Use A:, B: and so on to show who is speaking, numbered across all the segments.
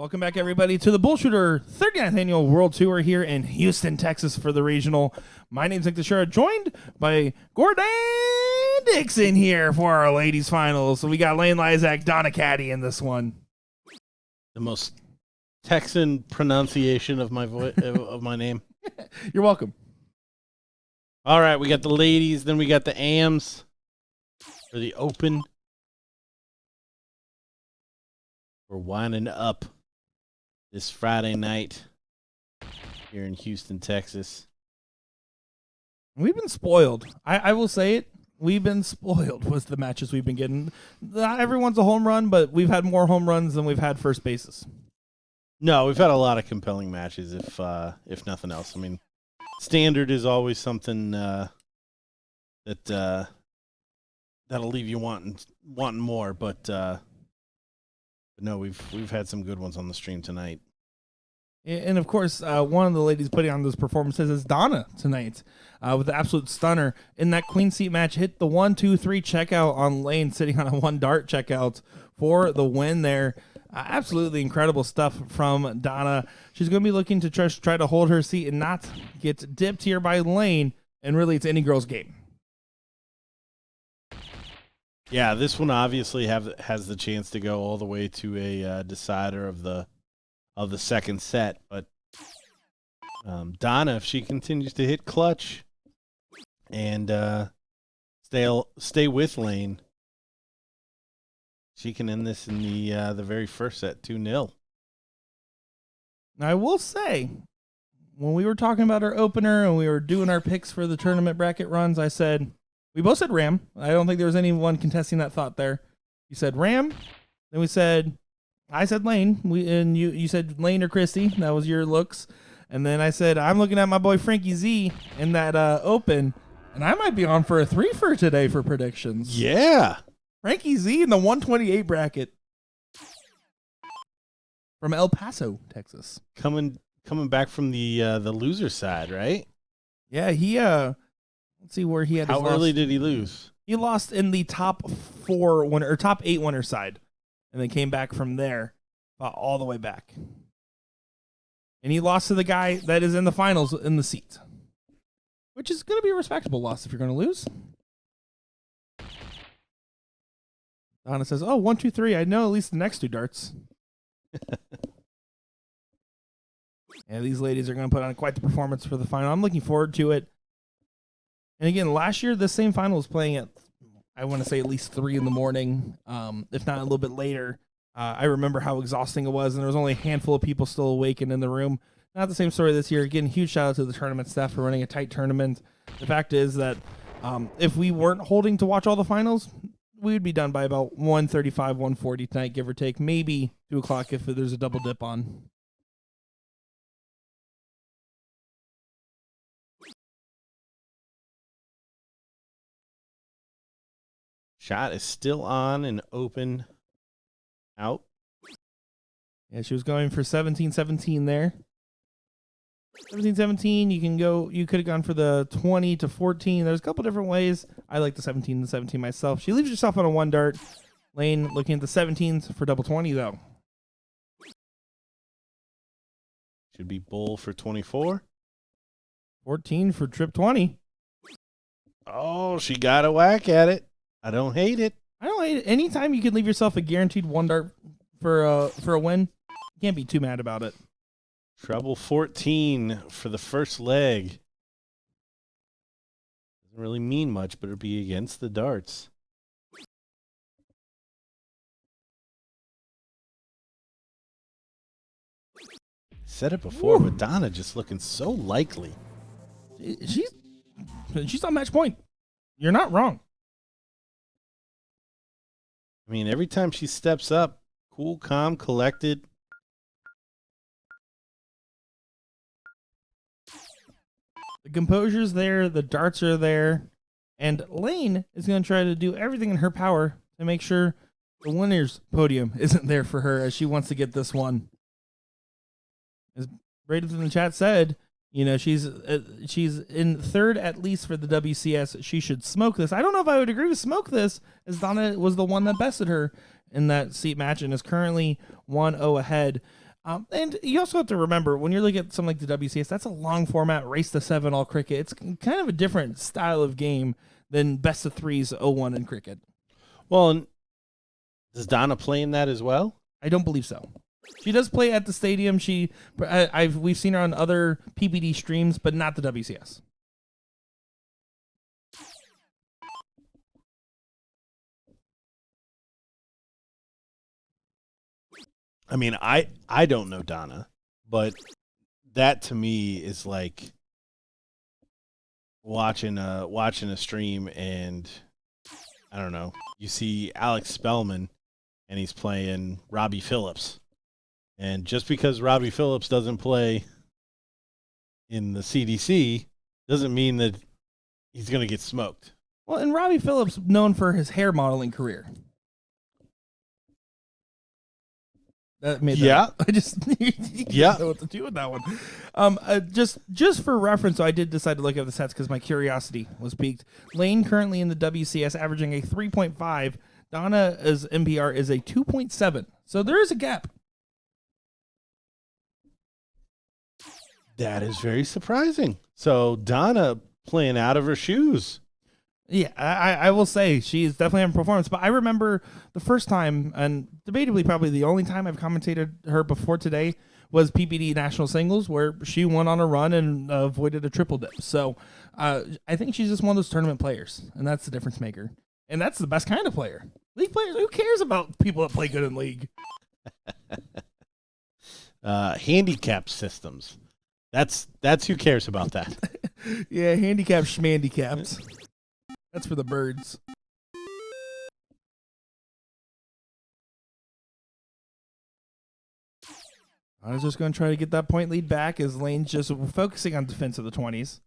A: Welcome back, everybody, to the BullShooter 39th Annual World Tour here in Houston, Texas for the regional. My name's DiChiria, joined by Gordon Dixon here for our ladies' finals. So we got Laine, Lyzak, Donna, Cady in this one.
B: The most Texan pronunciation of my of my name.
A: You're welcome.
B: All right, we got the ladies, then we got the AMs for the Open. We're winding up this Friday night here in Houston, Texas.
A: We've been spoiled. I will say it. We've been spoiled with the matches we've been getting. Not everyone's a home run, but we've had more home runs than we've had first bases.
B: No, we've had a lot of compelling matches, if nothing else. I mean, standard is always something that'll leave you wanting more, but no, we've had some good ones on the stream tonight.
A: And, of course, one of the ladies putting on those performances is Donna tonight with the absolute stunner. In that queen seat match, hit the 1-2-3 checkout on Laine, sitting on a one dart checkout for the win there. Absolutely incredible stuff from Donna. She's going to be looking to try to hold her seat and not get dipped here by Laine. And really, it's any girl's game.
B: Yeah, this one obviously has the chance to go all the way to a decider of the second set, but Donna, if she continues to hit clutch and stay with Laine, she can end this in the very first set 2-0.
A: Now, I will say, when we were talking about our opener and we were doing our picks for the tournament bracket runs, I said, we both said Ram. I don't think there was anyone contesting that thought there. You said Ram. Then I said Laine. And you said Laine or Christy. That was your looks. And then I said, I'm looking at my boy Frankie Z in that open. And I might be on for a 3-for today for predictions.
B: Yeah.
A: Frankie Z in the 128 bracket. From El Paso, Texas.
B: Coming back from the loser side, right?
A: Yeah, he let's see where he had his
B: How early did he lose?
A: He lost in the top 8 winner side, and then came back from there, all the way back. And he lost to the guy that is in the finals in the seat, which is going to be a respectable loss if you're going to lose. Donna says, "Oh, 1, 2, 3. I know at least the next 2 darts." And these ladies are going to put on quite the performance for the final. I'm looking forward to it. And again, last year, this same final was playing at, I want to say, at least 3 in the morning, if not a little bit later. I remember how exhausting it was, and there was only a handful of people still awake and in the room. Not the same story this year. Again, huge shout out to the tournament staff for running a tight tournament. The fact is that if we weren't holding to watch all the finals, we would be done by about 1:35, 1:40 tonight, give or take. Maybe 2 o'clock if there's a double dip on.
B: Shot is still on and open out.
A: Yeah, she was going for 17-17 there. 17-17, you could have gone for the 20-14. There's a couple different ways. I like the 17-17 myself. She leaves herself on a 1 dart. Laine looking at the 17s for double 20 though.
B: Should be bull for 24.
A: 14 for trip 20.
B: Oh, she got a whack at it. I don't hate it.
A: I don't hate it. Anytime you can leave yourself a guaranteed 1 dart for a win, you can't be too mad about it.
B: Treble 14 for the first leg. Doesn't really mean much, but it'll be against the darts. Said it before, but Donna just looking so likely.
A: She's on match point. You're not wrong.
B: I mean, every time she steps up, cool, calm, collected.
A: The composure's there, the darts are there, and Laine is going to try to do everything in her power to make sure the winner's podium isn't there for her as she wants to get this one. As Braden in the chat said, you know, she's in third at least for the WCS. She should smoke this. I don't know if I would agree with smoke this, as Donna was the one that bested her in that seat match and is currently 1-0 ahead. And you also have to remember when you're looking at something like the WCS, that's a long format, race to 7 all cricket. It's kind of a different style of game than best of 3's 0-1 in cricket.
B: Well, and does Donna play in that as well?
A: I don't believe so. She does play at the stadium. We've seen her on other PBD streams, but not the WCS.
B: I mean, I don't know Donna, but that to me is like watching a stream, and I don't know. You see Alex Spellman, and he's playing Robbie Phillips, and just because Robbie Phillips doesn't play in the CDC doesn't mean that he's going to get smoked.
A: Well, and Robbie Phillips known for his hair modeling career. That made
B: Yeah.
A: I just
B: Yeah.
A: know what to do with that one. Just for reference, so I did decide to look at the stats because my curiosity was piqued. Laine currently in the WCS averaging a 3.5. Donna's MPR is a 2.7. So there is a gap.
B: That is very surprising. So Donna playing out of her shoes.
A: Yeah, I will say she is definitely having performance. But I remember the first time, and debatably probably the only time I've commentated her before today, was PPD National Singles, where she went on a run and avoided a triple dip. So I think she's just one of those tournament players, and that's the difference maker. And that's the best kind of player. League players, who cares about people that play good in League?
B: Handicap systems. That's who cares about that.
A: Yeah, handicap schmandicaps. That's for the birds. I was just going to try to get that point lead back as Laine's just focusing on defense of the 20s.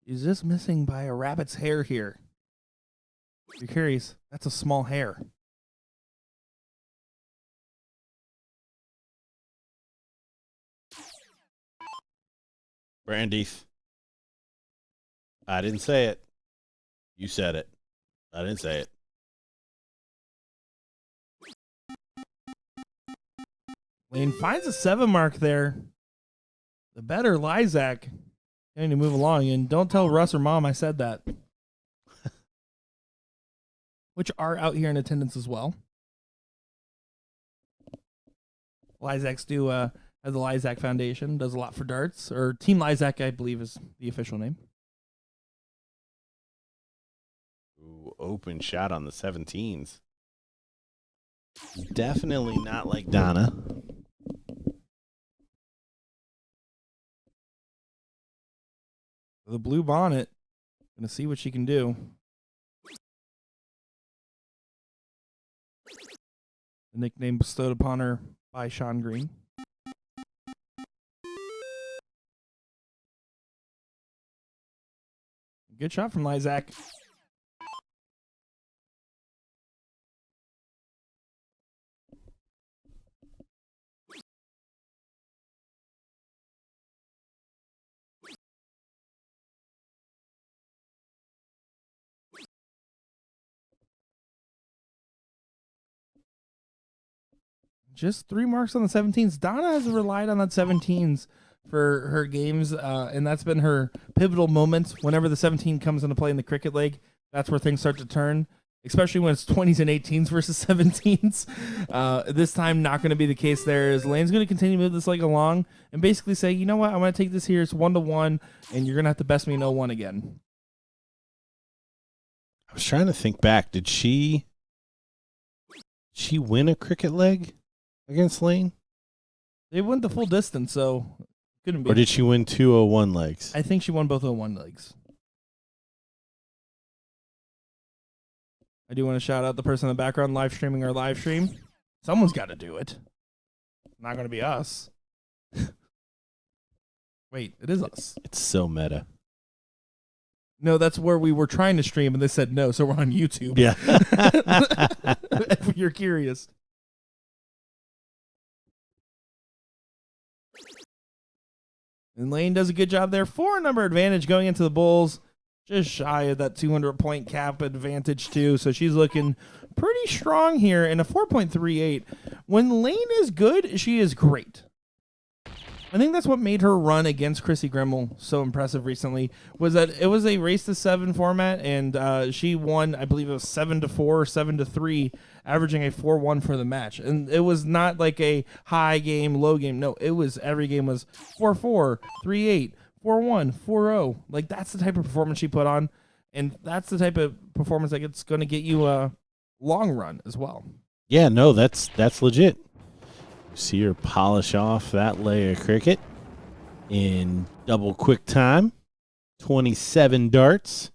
A: He's just missing by a rabbit's hair here. If you're curious, that's a small hair.
B: Brandeith. I didn't say it. You said it. I didn't say it.
A: Laine finds a 7 mark there. The better Lyzak going to move along. And don't tell Russ or Mom I said that. Which are out here in attendance as well. Lyzak's do has the Lyzak Foundation, does a lot for darts, or Team Lyzak, I believe, is the official name.
B: Ooh, open shot on the 17s. Definitely not like Donna.
A: The blue bonnet, gonna see what she can do. The nickname bestowed upon her by Sean Green. Good shot from Lyzak. Just 3 marks on the 17s. Donna has relied on that 17s for her games, and that's been her pivotal moment. Whenever the 17 comes into play in the cricket league, that's where things start to turn, especially when it's 20s and 18s versus 17s. This time, not going to be the case there. As Laine's going to continue to move this leg along and basically say, you know what, I'm going to take this here. It's 1-1, and you're going to have to best me 0-1 again.
B: I was trying to think back. Did she win a cricket leg against Laine?
A: They went the full distance, so couldn't be.
B: Or did she win 201 legs?
A: I think she won both 0-1 legs. I do want to shout out the person in the background live streaming our live stream. Someone's got to do it. Not going to be us. Wait, it is us.
B: It's so meta.
A: No, that's where we were trying to stream, and they said no, so we're on YouTube.
B: Yeah.
A: If you're curious. And Laine does a good job there. 4-number advantage going into the Bulls. Just shy of that 200-point cap advantage, too. So she's looking pretty strong here in a 4.38. When Laine is good, she is great. I think that's what made her run against Chrissy Grimmel so impressive recently, was that it was a race to 7 format, and she won, I believe it was 7-4, 7-3, averaging a 4-1 for the match. And it was not like a high game, low game. No, it was every game was 4-4, 3-8, 4-1, 4-0. Like, that's the type of performance she put on, and that's the type of performance that it's going to get you a long run as well.
B: Yeah, no, that's legit. See her polish off that layer of cricket in double quick time. 27 darts.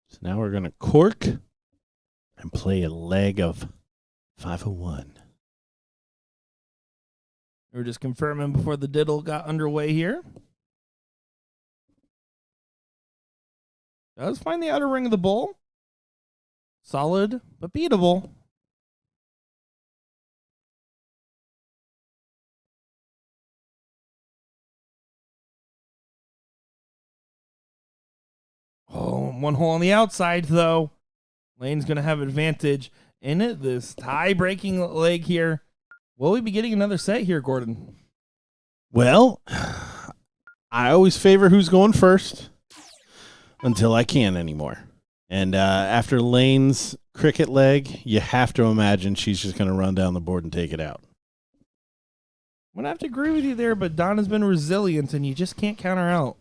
B: So now we're going to cork and play a leg of 501.
A: We're just confirming before the diddle got underway here. Does find the outer ring of the bull. Solid, but beatable. Oh, one hole on the outside, though. Laine's going to have advantage in it. This tie-breaking leg here. Will we be getting another set here, Gordon?
B: Well, I always favor who's going first until I can't anymore. And after Laine's cricket leg, you have to imagine she's just going to run down the board and take it out.
A: I'm going to have to agree with you there, but Donna's been resilient, and you just can't count her out.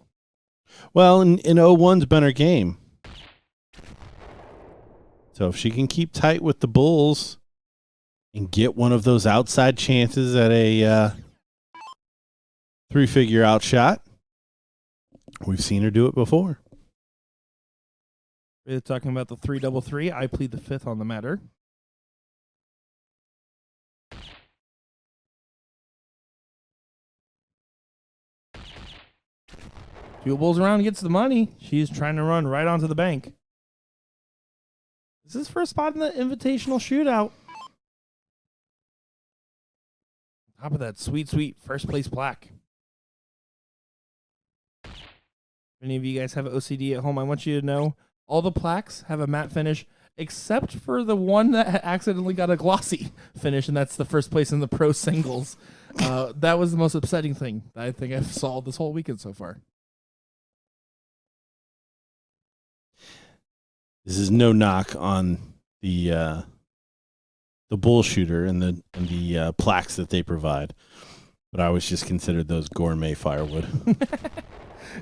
B: Well, in 0-1's been her game. So if she can keep tight with the Bulls and get one of those outside chances at a 3-figure outshot, we've seen her do it before.
A: We're talking about the 3-3-3. I plead the fifth on the matter. Two Bulls around, gets the money. She's trying to run right onto the bank. This is for a spot in the invitational shootout. Top of that sweet, sweet first place plaque. If any of you guys have OCD at home, I want you to know all the plaques have a matte finish except for the one that accidentally got a glossy finish, and that's the first place in the pro singles. That was the most upsetting thing that I think I've saw this whole weekend so far.
B: This is no knock on the BullShooter and the plaques that they provide, but I always just considered those gourmet firewood.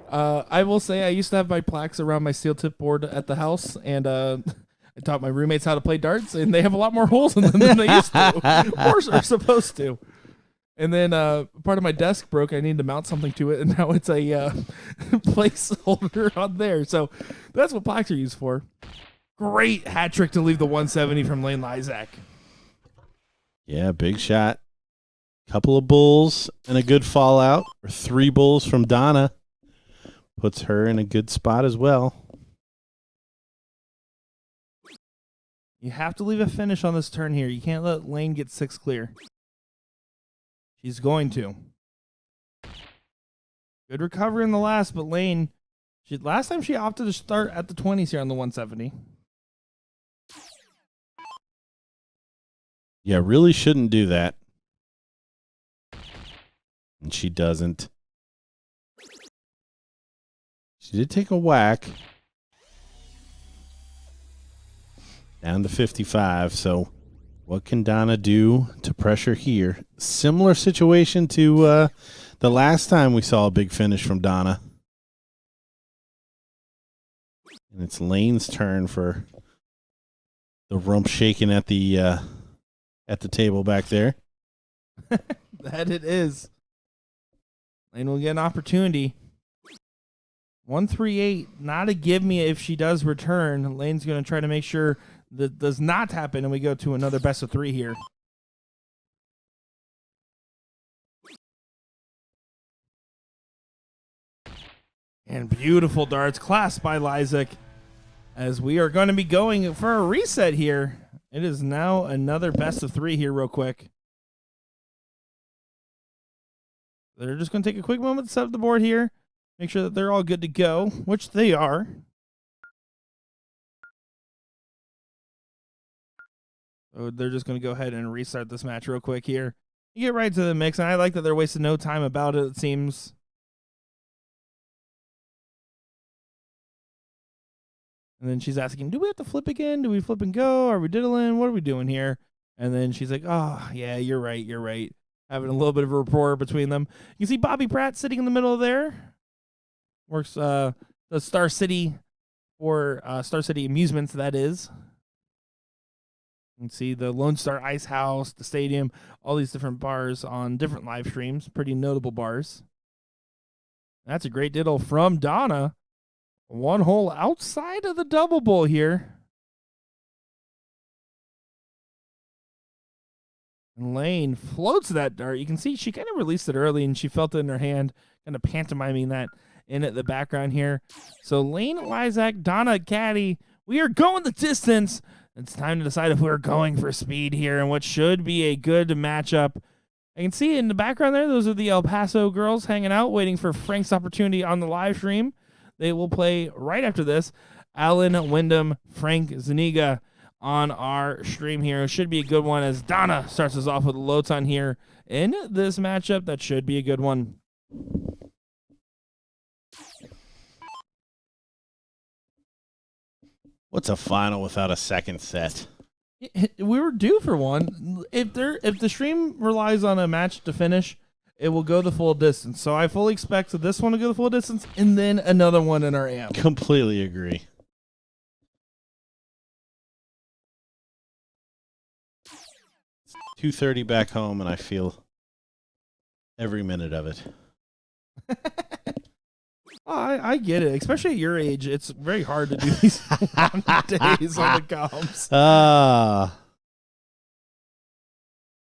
A: I will say I used to have my plaques around my steel tip board at the house, and I taught my roommates how to play darts, and they have a lot more holes in them than they used to, or are supposed to. And then part of my desk broke. I needed to mount something to it, and now it's a placeholder on there. So that's what plaques are used for. Great hat trick to leave the 170 from Laine Lyzak.
B: Yeah, big shot. Couple of bulls and a good fallout, or 3 bulls from Donna. Puts her in a good spot as well.
A: You have to leave a finish on this turn here. You can't let Laine get 6 clear. She's going to. Good recovery in the last, but Laine, last time she opted to start at the 20s here on the 170.
B: Yeah, really shouldn't do that. And she doesn't. She did take a whack. Down to 55, so what can Donna do to pressure here? Similar situation to the last time we saw a big finish from Donna. And it's Laine's turn for the rump shaking at the table back there.
A: That it is. Laine will get an opportunity. 138, not a give me if she does return. Laine's going to try to make sure that does not happen, and we go to another best of 3 here. And beautiful darts, classed by Lyzak, as we are going to be going for a reset here. It is now another best of 3 here real quick. They're just going to take a quick moment to set up the board here, make sure that they're all good to go, which they are. So they're just going to go ahead and restart this match real quick here. You get right to the mix, and I like that they're wasting no time about it seems. And then she's asking, do we have to flip again? Do we flip and go? Are we diddling? What are we doing here? And then she's like, oh, yeah, you're right. Having a little bit of a rapport between them. You see Bobby Pratt sitting in the middle of there. Works the Star City or Star City Amusements, that is. You can see the Lone Star Ice House, the stadium, all these different bars on different live streams. Pretty notable bars. That's a great diddle from Donna. One hole outside of the double bowl here. And Laine floats that dart. You can see she kind of released it early, and she felt it in her hand, kind of pantomiming that in at the background here. So Laine, Lyzak, Donna, Cady, we are going the distance. It's time to decide if we're going for speed here and what should be a good matchup. I can see in the background there, those are the El Paso girls hanging out, waiting for Frank's opportunity on the live stream. They will play right after this. Alan, Wyndham, Frank, Zuniga on our stream here. It should be a good one as Donna starts us off with a low ton here in this matchup. That should be a good one.
B: What's a final without a second set?
A: We were due for one. If the stream relies on a match to finish, it will go the full distance. So I fully expect this one to go the full distance and then another one in our AM.
B: Completely agree. It's 2:30 back home, and I feel every minute of it.
A: I get it. Especially at your age, it's very hard to do these long days on the comps.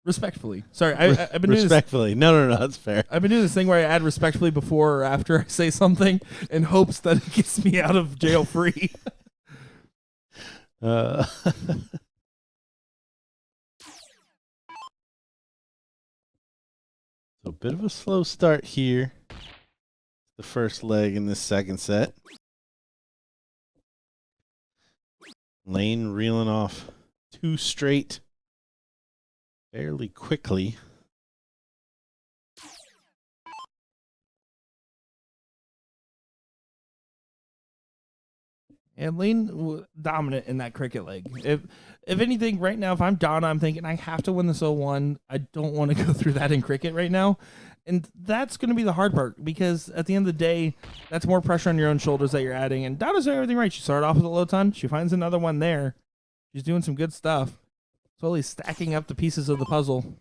A: Respectfully. Sorry, I've been
B: respectfully.
A: Doing
B: this, no, that's fair.
A: I've been doing this thing where I add respectfully before or after I say something in hopes that it gets me out of jail free.
B: So a bit of a slow start here. The first leg in this second set. Laine reeling off 2 straight fairly quickly.
A: And Laine dominant in that cricket leg. If anything, right now, if I'm Donna, I'm thinking I have to win this 0-1. I don't want to go through that in cricket right now. And that's going to be the hard part because at the end of the day, that's more pressure on your own shoulders that you're adding. And Donna's doing everything right. She started off with a low ton. She finds another one there. She's doing some good stuff. Slowly stacking up the pieces of the puzzle.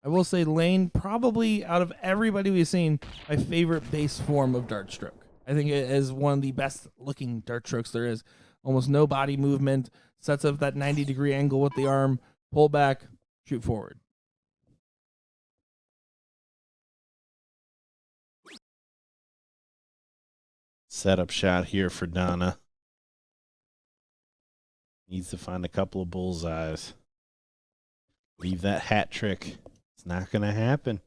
A: I will say Laine, probably out of everybody we've seen, my favorite base form of dart stroke. I think it is one of the best looking dart strokes there is. Almost no body movement, sets up that 90-degree angle with the arm, pull back, shoot forward.
B: Setup shot here for Donna. Needs to find a couple of bullseyes. Leave that hat trick. It's not going to happen.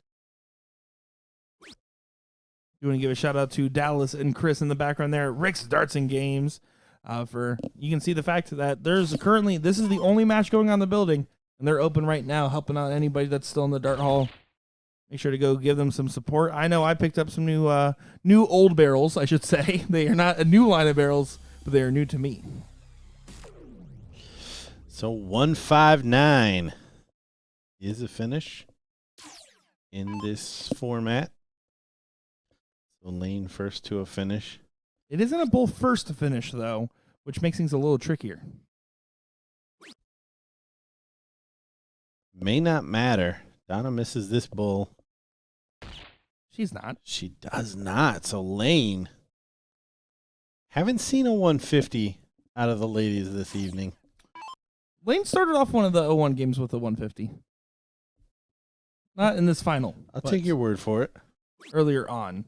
A: You want to give a shout out to Dallas and Chris in the background there. Rick's Darts and Games. You can see the fact that there's currently, this is the only match going on in the building, and they're open right now, helping out anybody that's still in the dart hall. Make sure to go give them some support. I know I picked up some new old barrels, I should say. They are not a new line of barrels, but they are new to me.
B: So 159 is a finish in this format. So Laine first to a finish.
A: It isn't a bull first to finish, though, which makes things a little trickier.
B: May not matter. Donna misses this bull.
A: She's not.
B: She does not. So Laine. Haven't seen a 150 out of the ladies this evening.
A: Laine started off one of the 0-1 games with a 150. Not in this final.
B: I'll take your word for it.
A: Earlier on.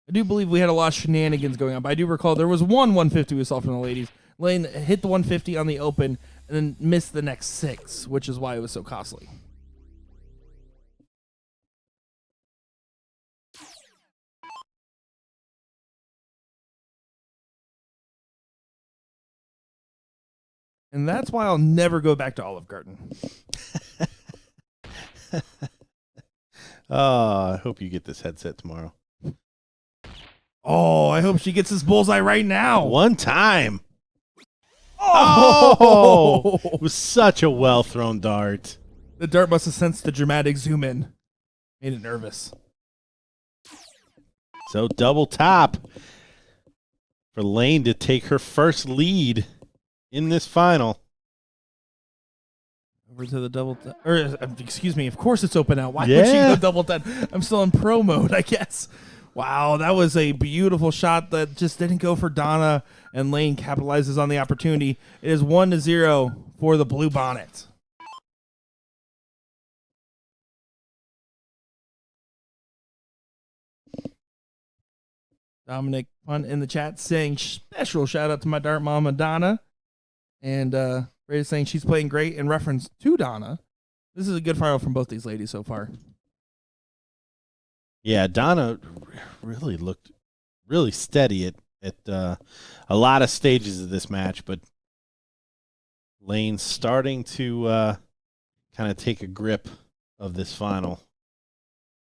A: I do believe we had a lot of shenanigans going on, but I do recall there was one 150 we saw from the ladies. Laine hit the 150 on the open and then missed the next 6, which is why it was so costly. And that's why I'll never go back to Olive Garden.
B: Oh, I hope you get this headset tomorrow.
A: Oh, I hope she gets this bullseye right now.
B: One time. Oh, it was such a well-thrown dart.
A: The dart must have sensed the dramatic zoom in. Made it nervous.
B: So double top for Laine to take her first lead in this final.
A: Over to the double, excuse me. Of course it's open out. Why would she go double tap? I'm still in pro mode, I guess. Wow, that was a beautiful shot that just didn't go for Donna, and Laine capitalizes on the opportunity. It is 1-0 for the Blue Bonnet. Dominic Punt in the chat saying special shout out to my dart mama Donna, and Rita saying she's playing great in reference to Donna. This is a good final from both these ladies so far.
B: Yeah, Donna really looked really steady at a lot of stages of this match, but Laine's starting to kind of take a grip of this final.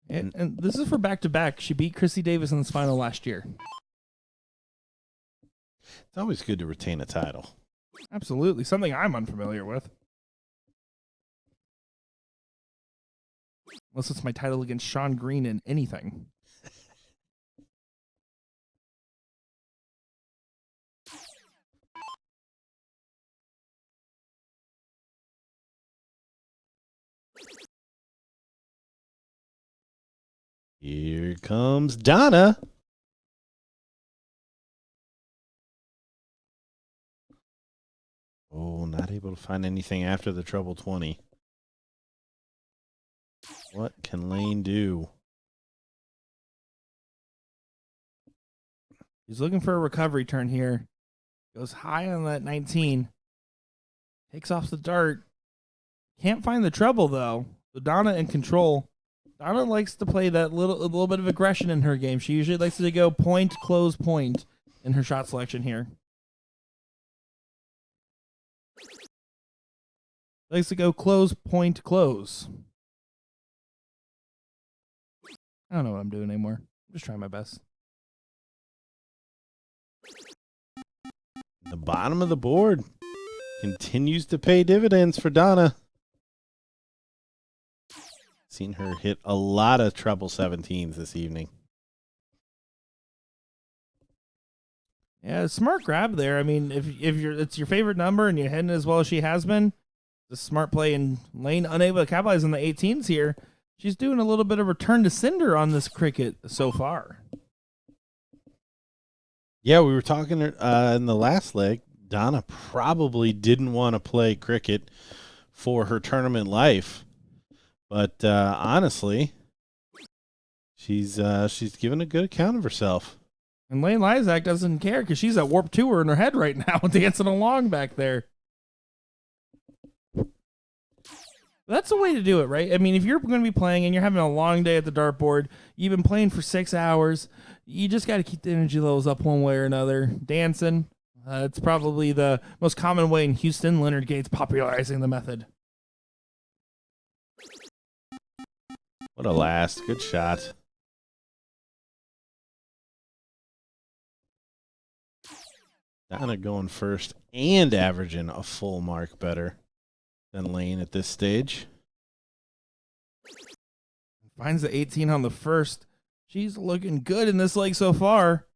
A: And this is for back-to-back. She beat Chrissy Davis in this final last year.
B: It's always good to retain a title.
A: Absolutely. Something I'm unfamiliar with. Unless it's my title against Sean Green in anything.
B: Here comes Donna. Oh, not able to find anything after the treble 20. What can Laine do?
A: He's looking for a recovery turn here. Goes high on that 19. Takes off the dart. Can't find the treble, though. So Donna in control. Donna likes to play that little bit of aggression in her game. She usually likes to go point, close, point in her shot selection here. Likes to go close, point, close. I don't know what I'm doing anymore. I'm just trying my best.
B: The bottom of the board continues to pay dividends for Donna. Seen her hit a lot of treble 17s this evening.
A: Yeah, smart grab there. I mean, if it's your favorite number and you're hitting as well as she has been, the smart play, and Laine unable to capitalize on the 18s here. She's doing a little bit of return to sender on this cricket so far.
B: Yeah, we were talking in the last leg. Donna probably didn't want to play cricket for her tournament life, but honestly, she's given a good account of herself.
A: And Laine Lyzak doesn't care because she's at Warp Tour in her head right now, dancing along back there. That's the way to do it, right? I mean, if you're going to be playing and you're having a long day at the dartboard, you've been playing for 6 hours, you just got to keep the energy levels up one way or another. Dancing, it's probably the most common way in Houston. Leonard Gates popularizing the method.
B: What a last. Good shot. Donna going first and averaging a full mark better than Laine at this stage.
A: Finds the 18 on the first. She's looking good in this leg so far.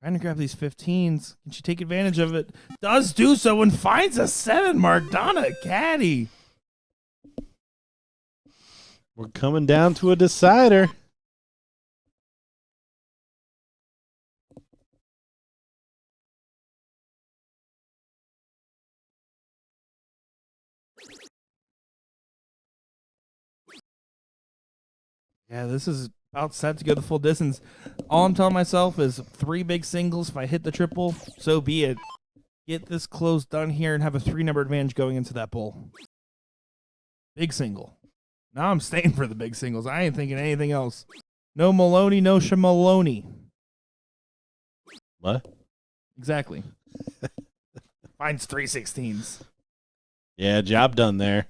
A: Trying to grab these 15s. Can she take advantage of it? Does do so and finds a 7 mark. Donna Cady.
B: We're coming down to a decider.
A: Yeah, this is about set to go the full distance. All I'm telling myself is 3 big singles. If I hit the triple, so be it. Get this close done here and have a 3-number advantage going into that bull. Big single. Now I'm staying for the big singles. I ain't thinking anything else. No Maloney, no Shamaloney.
B: What?
A: Exactly. Finds 3/16s.
B: Yeah, job done there.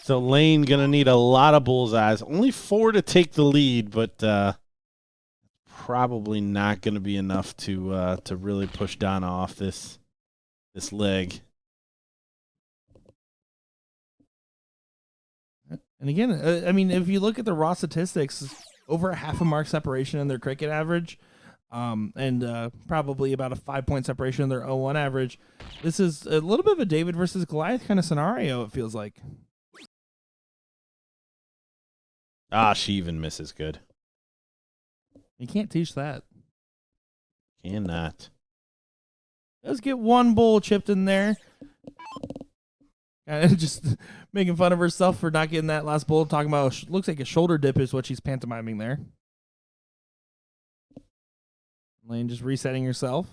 B: So Laine gonna need a lot of bullseyes. Only 4 to take the lead, but probably not gonna be enough to really push Donna off this leg.
A: And again, I mean, if you look at the raw statistics, over a half a mark separation in their cricket average, and probably about a 5-point separation in their 0-1 average. This is a little bit of a David versus Goliath kind of scenario, it feels like.
B: She even misses good.
A: You can't teach that.
B: Cannot.
A: Does get one bull chipped in there. Just making fun of herself for not getting that last bull. Talking about looks like a shoulder dip is what she's pantomiming there. Laine just resetting herself.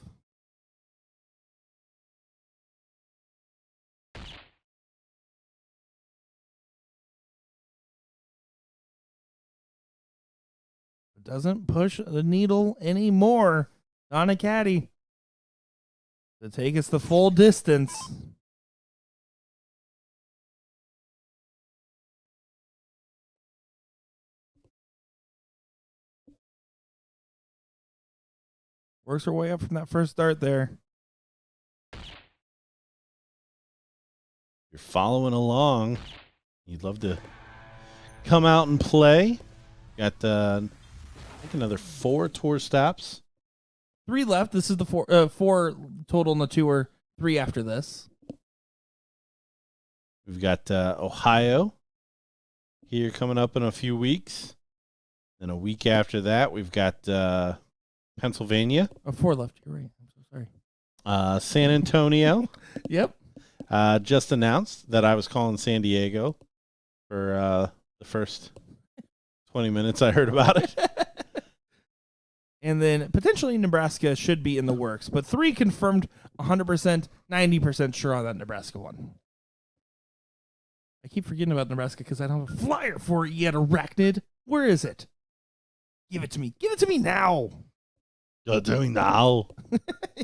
A: Doesn't push the needle anymore. Donna Cady to take us the full distance. Works her way up from that first start there.
B: You're following along. You'd love to come out and play. Got I think another 4 tour stops.
A: 3 left. This is the 4 total in the tour. 3 after this.
B: We've got Ohio here coming up in a few weeks. Then a week after that, we've got Pennsylvania.
A: 4 left. You're right. I'm so sorry.
B: San Antonio.
A: Yep.
B: Just announced that I was calling San Diego for the first 20 minutes I heard about it.
A: And then potentially Nebraska should be in the works. But 3 confirmed 100%, 90% sure on that Nebraska one. I keep forgetting about Nebraska because I don't have a flyer for it yet, Arachnid. Where is it? Give it to me. Give it to me now.
B: You're doing now.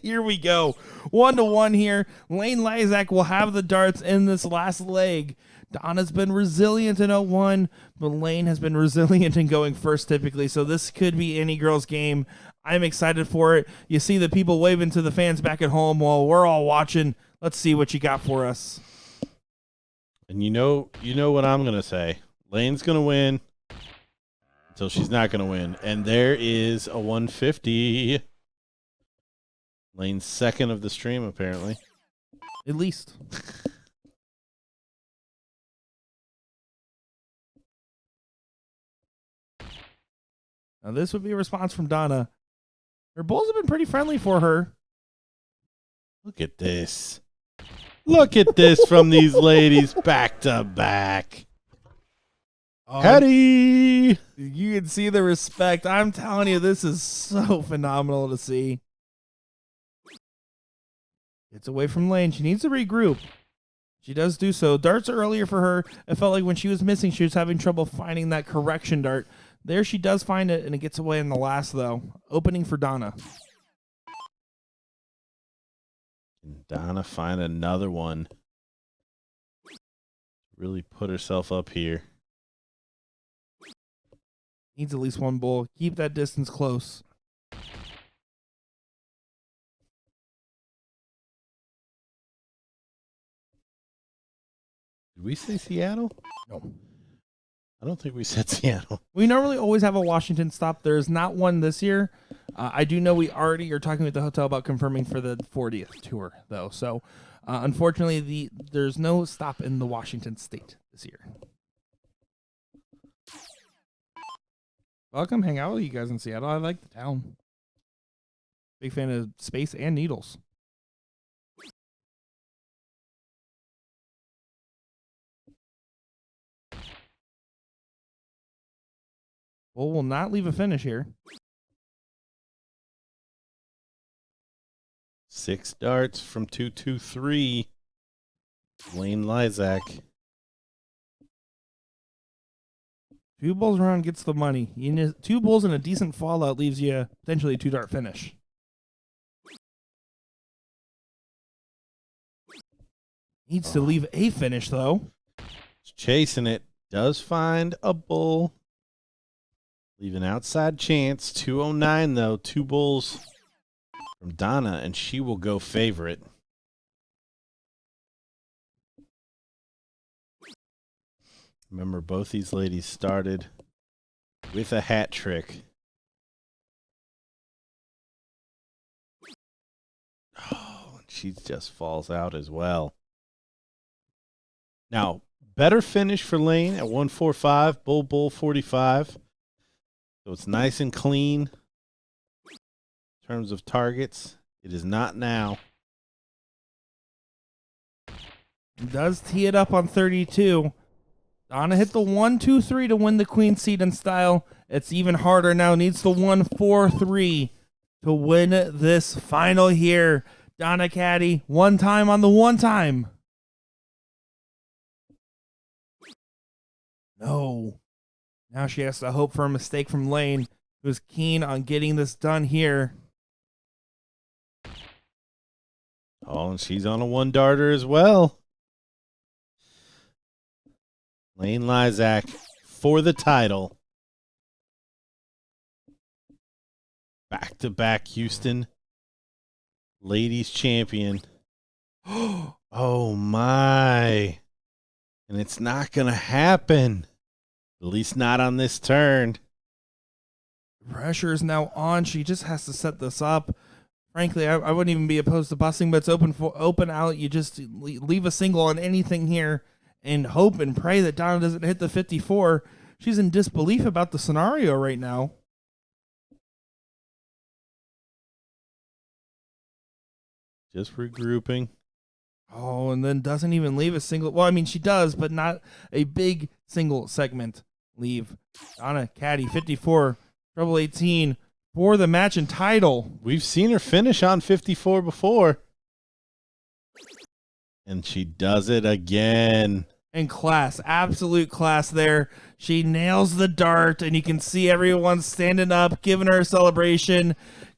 A: Here we go. 1-1 here. Laine Lyzak will have the darts in this last leg. Donna's been resilient in 0-1, but Laine has been resilient in going first typically, so this could be any girl's game. I'm excited for it. You see the people waving to the fans back at home while we're all watching. Let's see what you got for us.
B: And you know what I'm going to say. Laine's going to win until she's not going to win. And there is a 150. Laine's second of the stream, apparently.
A: At least. Now this would be a response from Donna. Her bulls have been pretty friendly for her.
B: Look at this. Look at this from these ladies back to back. Cady!
A: You can see the respect. I'm telling you, this is so phenomenal to see. It's away from Laine. She needs to regroup. She does do so. Darts earlier for her. It felt like when she was missing, she was having trouble finding that correction dart. There she does find it, and it gets away in the last, though. Opening for Donna.
B: Can Donna find another one? Really put herself up here.
A: Needs at least one bull. Keep that distance close.
B: Did we say Seattle?
A: No.
B: I don't think we said Seattle.
A: We normally always have a Washington stop. There's not one this year. I do know we already are talking with the hotel about confirming for the 40th tour, though. So, unfortunately, there's no stop in the Washington state this year. Welcome, hang out with you guys in Seattle. I like the town. Big fan of space and needles. Bull will not leave a finish here.
B: 6 darts from 223. Laine Lyzak.
A: 2 bulls around gets the money. 2 bulls and a decent fallout leaves you potentially a 2-dart finish. Needs to leave a finish, though.
B: Chasing it. Does find a bull. Leave an outside chance. 209, though. 2 bulls from Donna, and she will go favorite. Remember, both these ladies started with a hat trick. Oh, she just falls out as well. Now, better finish for Laine at 145, bull 45. So it's nice and clean in terms of targets. It is not now.
A: Does tee it up on 32. Donna hit the 1-2-3 to win the queen seat in style. It's even harder now. Needs the 1-4-3 to win this final here. Donna Cady, 1 time on the 1 time. No. Now she has to hope for a mistake from Laine, who's keen on getting this done here.
B: Oh, and she's on a 1-darter as well. Laine Lyzak for the title. Back-to-back Houston ladies champion. Oh, my. And it's not going to happen. At least not on this turn.
A: Pressure is now on. She just has to set this up. Frankly, I wouldn't even be opposed to busting, but it's open out. You just leave a single on anything here and hope and pray that Donna doesn't hit the 54. She's in disbelief about the scenario right now.
B: Just regrouping.
A: Oh, and then doesn't even leave a single. Well, I mean, she does, but not a big single segment leave. Donna Cady, 54, treble 18 for the match and title.
B: We've seen her finish on 54 before. And she does it again.
A: And class, absolute class there. She nails the dart, and you can see everyone standing up, giving her a celebration.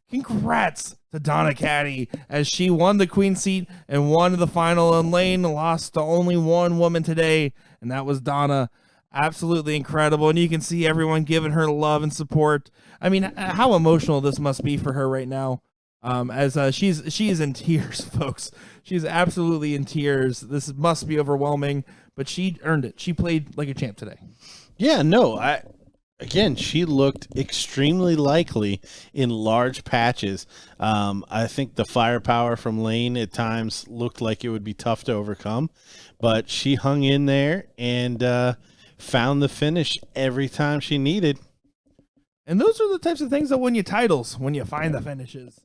A: Congrats to Donna Cady as she won the queen seat and won the final. And Laine lost to only one woman today, and that was Donna. Absolutely incredible. And you can see everyone giving her love and support. I mean, how emotional this must be for her right now. As she's in tears, folks. She's absolutely in tears. This must be overwhelming, but she earned it. She played like a champ today.
B: Yeah, no, again, she looked extremely likely in large patches. I think the firepower from Laine at times looked like it would be tough to overcome, but she hung in there and found the finish every time she needed.
A: And those are the types of things that win you titles, when you find the finishes.